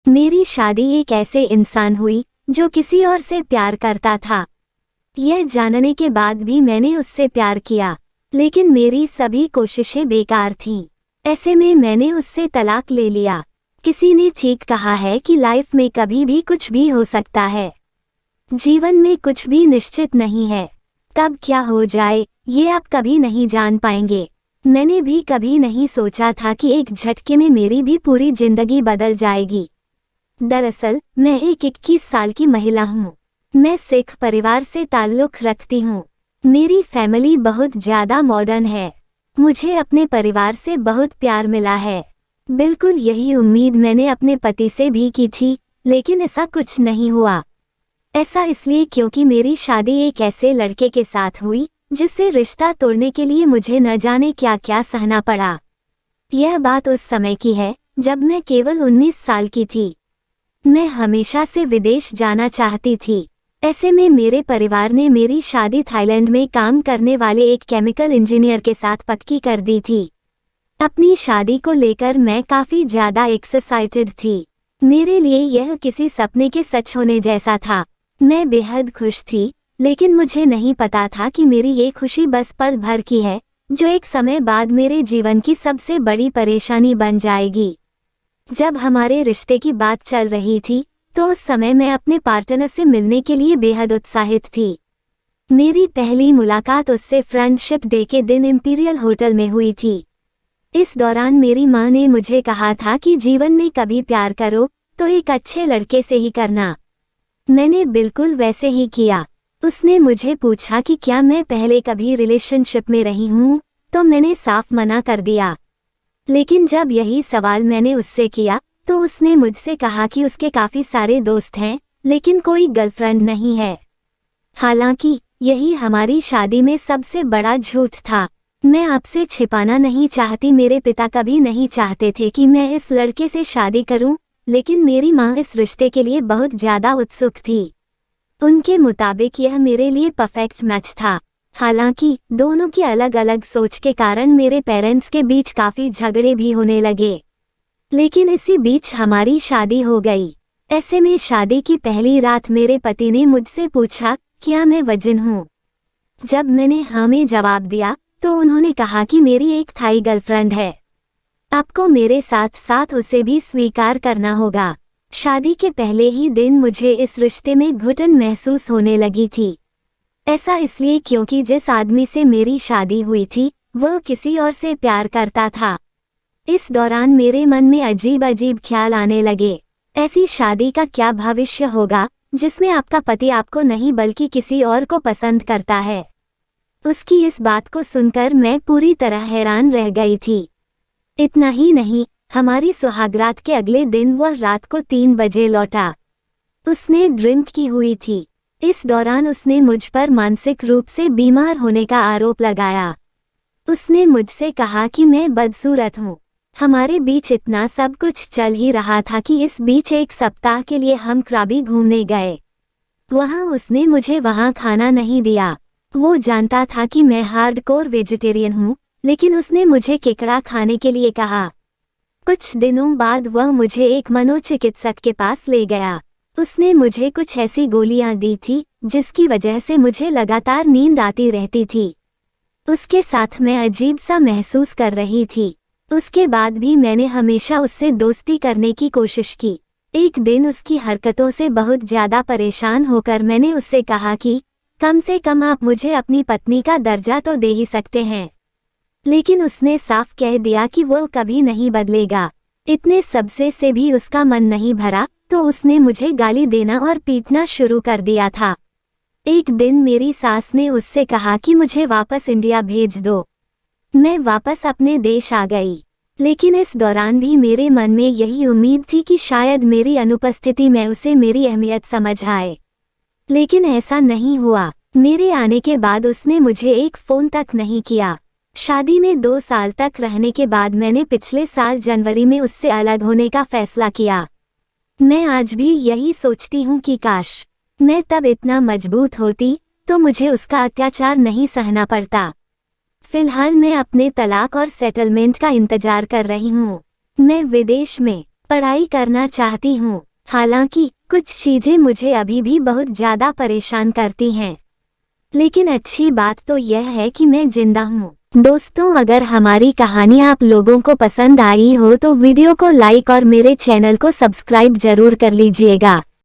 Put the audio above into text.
मेरी शादी एक ऐसे इंसान हुई जो किसी और से प्यार करता था। यह जानने के बाद भी मैंने उससे प्यार किया, लेकिन मेरी सभी कोशिशें बेकार थीं। ऐसे में मैंने उससे तलाक ले लिया। किसी ने ठीक कहा है कि लाइफ में कभी भी कुछ भी हो सकता है। जीवन में कुछ भी निश्चित नहीं है। कब क्या हो जाए ये आप कभी नहीं जान पाएंगे। मैंने भी कभी नहीं सोचा था कि एक झटके में मेरी भी पूरी जिंदगी बदल जाएगी। दरअसल मैं एक 21 साल की महिला हूँ। मैं सिख परिवार से ताल्लुक़ रखती हूँ। मेरी फैमिली बहुत ज़्यादा मॉडर्न है। मुझे अपने परिवार से बहुत प्यार मिला है। बिल्कुल यही उम्मीद मैंने अपने पति से भी की थी, लेकिन ऐसा कुछ नहीं हुआ। ऐसा इसलिए क्योंकि मेरी शादी एक ऐसे लड़के के साथ हुई जिससे रिश्ता तोड़ने के लिए मुझे न जाने क्या क्या सहना पड़ा। यह बात उस समय की है जब मैं केवल 19 साल की थी। मैं हमेशा से विदेश जाना चाहती थी। ऐसे में मेरे परिवार ने मेरी शादी थाईलैंड में काम करने वाले एक केमिकल इंजीनियर के साथ पक्की कर दी थी। अपनी शादी को लेकर मैं काफ़ी ज़्यादा एक्साइटेड थी। मेरे लिए यह किसी सपने के सच होने जैसा था। मैं बेहद खुश थी, लेकिन मुझे नहीं पता था कि मेरी ये खुशी बस पल भर की है, जो एक समय बाद मेरे जीवन की सबसे बड़ी परेशानी बन जाएगी। जब हमारे रिश्ते की बात चल रही थी, तो उस समय मैं अपने पार्टनर से मिलने के लिए बेहद उत्साहित थी। मेरी पहली मुलाकात उससे फ्रेंडशिप डे के दिन इंपीरियल होटल में हुई थी। इस दौरान मेरी माँ ने मुझे कहा था कि जीवन में कभी प्यार करो तो एक अच्छे लड़के से ही करना। मैंने बिल्कुल वैसे ही किया। उसने मुझे पूछा कि क्या मैं पहले कभी रिलेशनशिप में रही हूँ, तो मैंने साफ मना कर दिया। लेकिन जब यही सवाल मैंने उससे किया तो उसने मुझसे कहा कि उसके काफ़ी सारे दोस्त हैं, लेकिन कोई गर्लफ्रेंड नहीं है। हालांकि यही हमारी शादी में सबसे बड़ा झूठ था। मैं आपसे छिपाना नहीं चाहती, मेरे पिता कभी नहीं चाहते थे कि मैं इस लड़के से शादी करूं, लेकिन मेरी माँ इस रिश्ते के लिए बहुत ज़्यादा उत्सुक थी। उनके मुताबिक यह मेरे लिए परफेक्ट मैच था। हालांकि दोनों की अलग अलग सोच के कारण मेरे पेरेंट्स के बीच काफ़ी झगड़े भी होने लगे, लेकिन इसी बीच हमारी शादी हो गई। ऐसे में शादी की पहली रात मेरे पति ने मुझसे पूछा क्या मैं वर्जिन हूँ। जब मैंने हाँ में जवाब दिया तो उन्होंने कहा कि मेरी एक थाई गर्लफ्रेंड है, आपको मेरे साथ साथ उसे भी स्वीकार करना होगा। शादी के पहले ही दिन मुझे इस रिश्ते में घुटन महसूस होने लगी थी। ऐसा इसलिए क्योंकि जिस आदमी से मेरी शादी हुई थी वह किसी और से प्यार करता था। इस दौरान मेरे मन में अजीब अजीब ख्याल आने लगे। ऐसी शादी का क्या भविष्य होगा जिसमें आपका पति आपको नहीं बल्कि किसी और को पसंद करता है। उसकी इस बात को सुनकर मैं पूरी तरह हैरान रह गई थी। इतना ही नहीं, हमारी सुहागरात के अगले दिन वह रात को 3 बजे लौटा। उसने ड्रिंक की हुई थी। इस दौरान उसने मुझ पर मानसिक रूप से बीमार होने का आरोप लगाया। उसने मुझसे कहा कि मैं बदसूरत हूँ। हमारे बीच इतना सब कुछ चल ही रहा था कि इस बीच एक सप्ताह के लिए हम क्राबी घूमने गए। वहाँ उसने मुझे वहाँ खाना नहीं दिया। वो जानता था कि मैं हार्डकोर वेजिटेरियन हूँ, लेकिन उसने मुझे केकड़ा खाने के लिए कहा। कुछ दिनों बाद वह मुझे एक मनोचिकित्सक के पास ले गया। उसने मुझे कुछ ऐसी गोलियां दी थी जिसकी वजह से मुझे लगातार नींद आती रहती थी। उसके साथ मैं अजीब सा महसूस कर रही थी। उसके बाद भी मैंने हमेशा उससे दोस्ती करने की कोशिश की। एक दिन उसकी हरकतों से बहुत ज़्यादा परेशान होकर मैंने उससे कहा कि कम से कम आप मुझे अपनी पत्नी का दर्जा तो दे ही सकते हैं। लेकिन उसने साफ कह दिया कि वो कभी नहीं बदलेगा। इतने सबसे से भी उसका मन नहीं भरा, तो उसने मुझे गाली देना और पीटना शुरू कर दिया था। एक दिन मेरी सास ने उससे कहा कि मुझे वापस इंडिया भेज दो। मैं वापस अपने देश आ गई, लेकिन इस दौरान भी मेरे मन में यही उम्मीद थी कि शायद मेरी अनुपस्थिति में उसे मेरी अहमियत समझ आए। लेकिन ऐसा नहीं हुआ। मेरे आने के बाद उसने मुझे एक फ़ोन तक नहीं किया। शादी में 2 साल तक रहने के बाद मैंने पिछले साल जनवरी में उससे अलग होने का फैसला किया। मैं आज भी यही सोचती हूँ कि काश मैं तब इतना मजबूत होती तो मुझे उसका अत्याचार नहीं सहना पड़ता। फिलहाल मैं अपने तलाक और सेटलमेंट का इंतजार कर रही हूँ। मैं विदेश में पढ़ाई करना चाहती हूँ। हालांकि कुछ चीजें मुझे अभी भी बहुत ज़्यादा परेशान करती हैं, लेकिन अच्छी बात तो यह है कि मैं जिंदा हूँ। दोस्तों, अगर हमारी कहानी आप लोगों को पसंद आई हो तो वीडियो को लाइक और मेरे चैनल को सब्सक्राइब जरूर कर लीजिएगा।